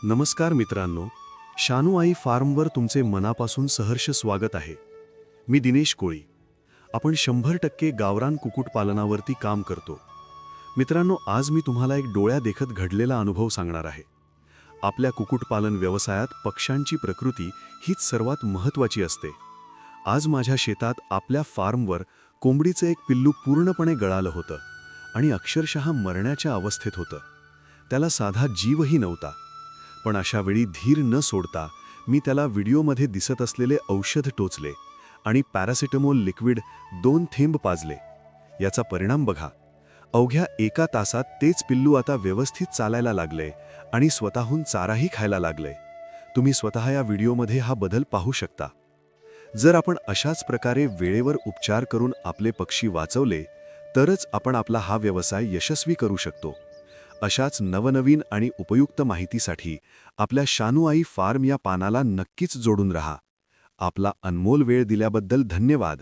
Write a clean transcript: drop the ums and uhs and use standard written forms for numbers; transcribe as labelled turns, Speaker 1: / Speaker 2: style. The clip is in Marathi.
Speaker 1: नमस्कार मित्रांनो, शानूआई फार्मवर तुमचे मनापासून सहर्ष स्वागत आहे. मी दिनेश कोळी. आपण 100% गावरान कुक्कुटपालनावरती काम करतो. मित्रांनो, आज मी तुम्हाला एक डोळ्यादेखत घडलेला अनुभव सांगणार आहे. आपल्या कुक्कुटपालन व्यवसायात पक्ष्यांची प्रकृती हीच सर्वात महत्त्वाची असते. आज माझ्या शेतात आपल्या फार्मवर कोंबडीचं एक पिल्लू पूर्णपणे गळालं होतं आणि अक्षरशः मरण्याच्या अवस्थेत होतं. त्याला साधा जीवही नव्हता. पण अशा वेळी धीर न सोडता मी त्याला व्हिडिओमध्ये दिसत असलेले औषध टोचले आणि पॅरासिटामोल लिक्विड 2 थेंब पाजले. याचा परिणाम बघा. अवघ्या 1 तासात तेच पिल्लू आता व्यवस्थित चालायला लागले आणि स्वतःहून चाराही खायला लागले. तुम्ही स्वतः या व्हिडिओमध्ये हा बदल पाहू शकता. जर आपण अशाच प्रकारे वेळेवर उपचार करून आपले पक्षी वाचवले तरच आपण आपला हा व्यवसाय यशस्वी करू शकतो. अशाच नवनवीन आणि उपयुक्त माहितीसाठी आपल्या शानूआई फार्म या पानाला नक्कीच जोडून रहा. आपला अनमोल वेळ दिल्याबद्दल धन्यवाद.